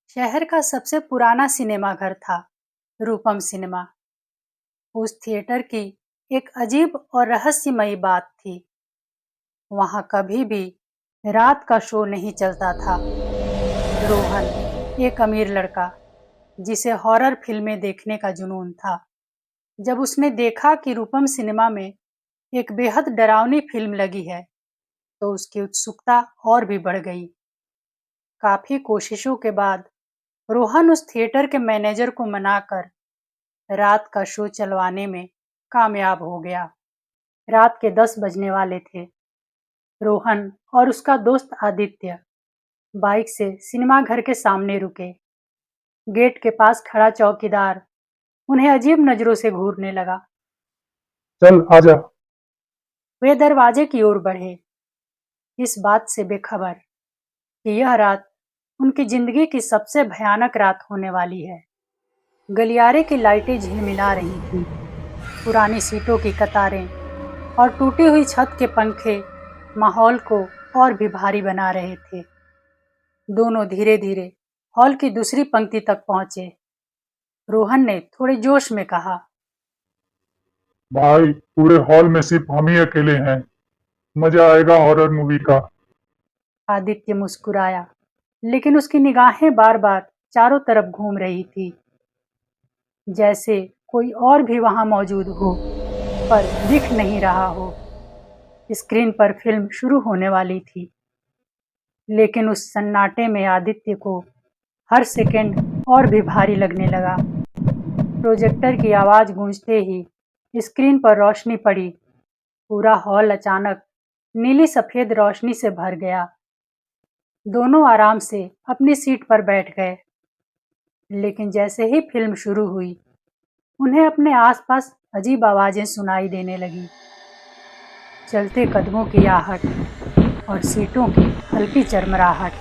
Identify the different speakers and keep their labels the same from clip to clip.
Speaker 1: शहर का सबसे पुराना सिनेमाघर था रूपम सिनेमा। उस थिएटर की एक अजीब और रहस्यमयी बात थी। वहां कभी भी रात का शो नहीं चलता था। रोहन, एक अमीर लड़का जिसे हॉरर फिल्में देखने का जुनून था, जब उसने देखा कि रूपम सिनेमा में एक बेहद डरावनी फिल्म लगी है, तो उसकी उत्सुकता और भी बढ़ गई। काफी कोशिशों के बाद रोहन उस थिएटर के मैनेजर को मनाकर रात का शो चलवाने में कामयाब हो गया। रात के 10 बजने वाले थे। रोहन और उसका दोस्त आदित्य बाइक से सिनेमा घर के सामने रुके। गेट के पास खड़ा चौकीदार उन्हें अजीब नजरों से घूरने लगा।
Speaker 2: चल आजा।
Speaker 1: वे दरवाजे की ओर बढ़े, इस बात से बेखबर कि यह रात उनकी जिंदगी की सबसे भयानक रात होने वाली है। गलियारे की लाइटें झिलमिला रही थीं, पुरानी सीटों की कतारें और टूटी हुई छत के पंखे माहौल को और भी भारी बना रहे थे। दोनों धीरे धीरे हॉल की दूसरी पंक्ति तक पहुंचे। रोहन ने थोड़े जोश में कहा,
Speaker 2: भाई, पूरे हॉल में सिर्फ हम ही अकेले हैं। मजा आएगा हॉरर मूवी का।
Speaker 1: आदित्य मुस्कुराया, लेकिन उसकी निगाहें बार बार चारों तरफ घूम रही थी, जैसे कोई और भी वहां मौजूद हो, पर दिख नहीं रहा हो। स्क्रीन पर फिल्म शुरू होने वाली थी, लेकिन उस सन्नाटे में आदित्य को हर सेकंड और भी भारी लगने लगा। प्रोजेक्टर की आवाज गूंजते ही स्क्रीन पर रोशनी पड़ी। पूरा हॉल अचानक नीली सफेद रोशनी से भर गया। दोनों आराम से अपनी सीट पर बैठ गए, लेकिन जैसे ही फिल्म शुरू हुई, उन्हें अपने आसपास अजीब आवाजें सुनाई देने लगी। चलते कदमों की आहट और सीटों की हल्की चरमराहट,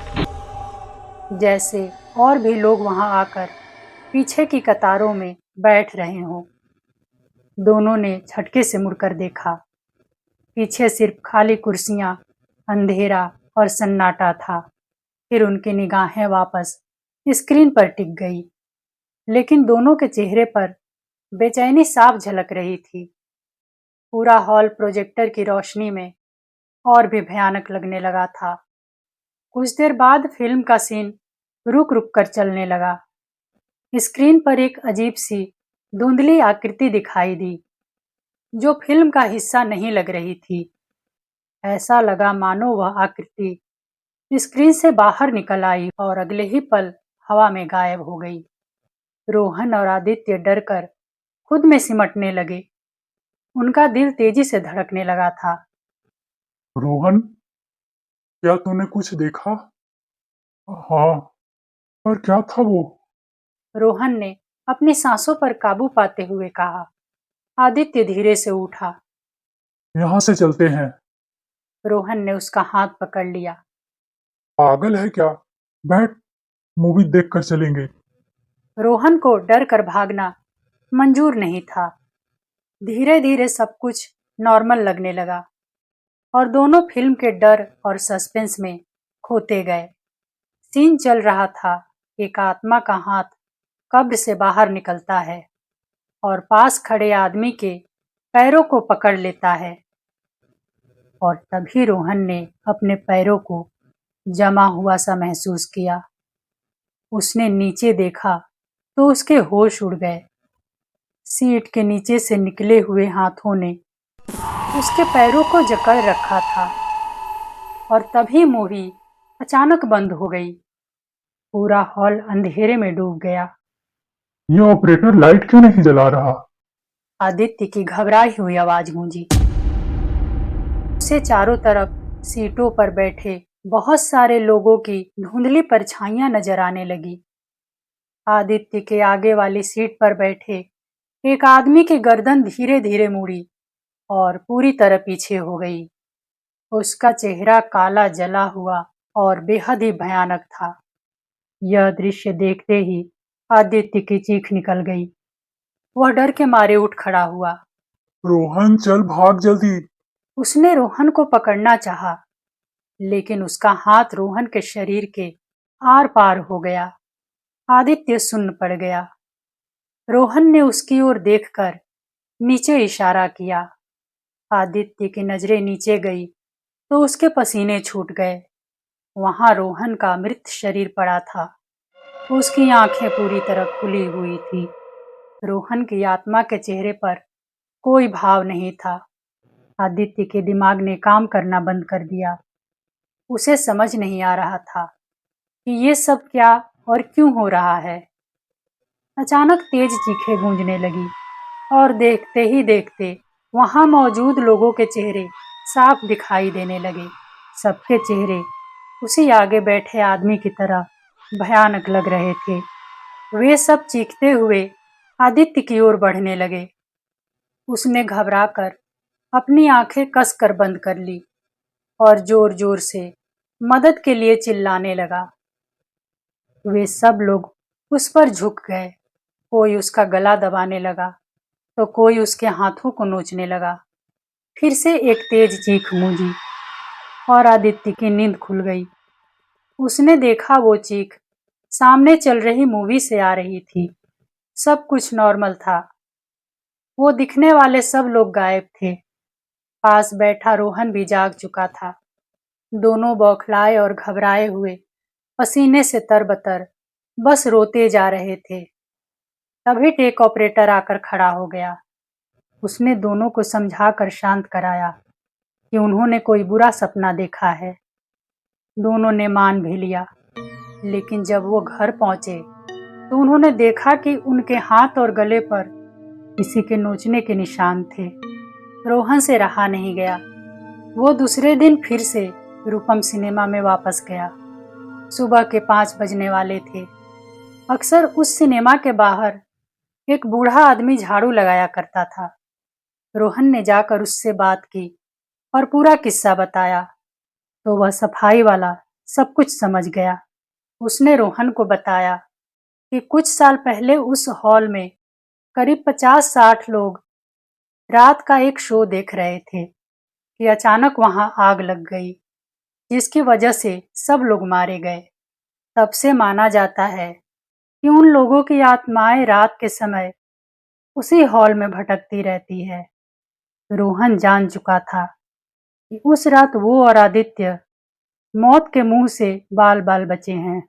Speaker 1: जैसे और भी लोग वहां आकर पीछे की कतारों में बैठ रहे हों। दोनों ने झटके से मुड़कर देखा। पीछे सिर्फ खाली कुर्सियां, अंधेरा और सन्नाटा था। फिर उनकी निगाहें वापस स्क्रीन पर टिक गई, लेकिन दोनों के चेहरे पर बेचैनी साफ झलक रही थी। पूरा हॉल प्रोजेक्टर की रोशनी में और भी भयानक लगने लगा था। कुछ देर बाद फिल्म का सीन रुक रुक कर चलने लगा। स्क्रीन पर एक अजीब सी धुंधली आकृति दिखाई दी, जो फिल्म का हिस्सा नहीं लग रही थी। ऐसा लगा मानो वह आकृति स्क्रीन से बाहर निकल आई और अगले ही पल हवा में गायब हो गई। रोहन और आदित्य डरकर खुद में सिमटने लगे। उनका दिल तेजी से धड़कने लगा था।
Speaker 2: रोहन, क्या तूने कुछ देखा? हाँ, पर क्या था वो?
Speaker 1: रोहन ने अपनी सांसों पर काबू पाते हुए कहा। आदित्य धीरे से उठा।
Speaker 2: यहाँ से चलते हैं।
Speaker 1: रोहन ने उसका हाथ पकड़ लिया।
Speaker 2: पागल है क्या? बैठ, मूवी देख कर चलेंगे।
Speaker 1: रोहन को डर कर भागना मंजूर नहीं था। धीरे धीरे सब कुछ नॉर्मल लगने लगा और दोनों फिल्म के डर और सस्पेंस में खोते गए। सीन चल रहा था। एक आत्मा का हाथ कब्र से बाहर निकलता है और पास खड़े आदमी के पैरों को पकड़ लेता है। और तभी रोहन ने अपने पैरों को जमा हुआ सा महसूस किया। उसने नीचे देखा तो उसके होश उड़ गए। सीट के नीचे से निकले हुए हाथों ने उसके पैरों को जकड़ रखा था और तभी मूवी अचानक बंद हो गई। पूरा हॉल अंधेरे में डूब गया।
Speaker 2: ये ऑपरेटर लाइट क्यों नहीं जला रहा?
Speaker 1: आदित्य की घबराई हुई आवाज गूंजी। उसे चारों तरफ सीटों पर बैठे बहुत सारे लोगों की धुंधली परछाइयां नजर आने लगी। आदित्य के आगे वाली सीट पर बैठे एक आदमी की गर्दन धीरे धीरे मुड़ी और पूरी तरह पीछे हो गई। उसका चेहरा काला जला हुआ और बेहद ही भयानक था। यह दृश्य देखते ही आदित्य की चीख निकल गई। वह डर के मारे उठ खड़ा हुआ।
Speaker 2: रोहन, चल भाग जल्दी।
Speaker 1: उसने रोहन को पकड़ना चाहा, लेकिन उसका हाथ रोहन के शरीर के आर पार हो गया। आदित्य सुन्न पड़ गया। रोहन ने उसकी ओर देखकर नीचे इशारा किया। आदित्य की नजरें नीचे गई तो उसके पसीने छूट गए। वहां रोहन का मृत शरीर पड़ा था। उसकी आंखें पूरी तरह खुली हुई थी। रोहन की आत्मा के चेहरे पर कोई भाव नहीं था। आदित्य के दिमाग ने काम करना बंद कर दिया। उसे समझ नहीं आ रहा था कि ये सब क्या और क्यों हो रहा है। अचानक तेज चीखें गूंजने लगी और देखते ही देखते वहां मौजूद लोगों के चेहरे साफ दिखाई देने लगे। सबके चेहरे उसी आगे बैठे आदमी की तरह भयानक लग रहे थे। वे सब चीखते हुए आदित्य की ओर बढ़ने लगे। उसने घबराकर अपनी आंखें कसकर बंद कर ली और जोर जोर से मदद के लिए चिल्लाने लगा। वे सब लोग उस पर झुक गए। कोई उसका गला दबाने लगा तो कोई उसके हाथों को नोचने लगा। फिर से एक तेज चीख गूंजी और आदित्य की नींद खुल गई। उसने देखा वो चीख सामने चल रही मूवी से आ रही थी। सब कुछ नॉर्मल था। वो दिखने वाले सब लोग गायब थे। पास बैठा रोहन भी जाग चुका था। दोनों बौखलाए और घबराए हुए पसीने से तरबतर बस रोते जा रहे थे। तभी टेक ऑपरेटर आकर खड़ा हो गया। उसने दोनों को समझाकर शांत कराया कि उन्होंने कोई बुरा सपना देखा है। दोनों ने मान भी लिया, लेकिन जब वो घर पहुंचे तो उन्होंने देखा कि उनके हाथ और गले पर किसी के नोचने के निशान थे। रोहन से रहा नहीं गया। वो दूसरे दिन फिर से रूपम सिनेमा में वापस गया। सुबह के 5 बजने वाले थे। अक्सर उस सिनेमा के बाहर एक बूढ़ा आदमी झाड़ू लगाया करता था। रोहन ने जाकर उससे बात की और पूरा किस्सा बताया तो वह सफाई वाला सब कुछ समझ गया। उसने रोहन को बताया कि कुछ साल पहले उस हॉल में करीब 50-60 लोग रात का एक शो देख रहे थे कि अचानक वहां आग लग गई, जिसकी वजह से सब लोग मारे गए। तब से माना जाता है कि उन लोगों की आत्माएं रात के समय उसी हॉल में भटकती रहती है। रोहन जान चुका था कि उस रात वो और आदित्य मौत के मुंह से बाल बाल बचे हैं।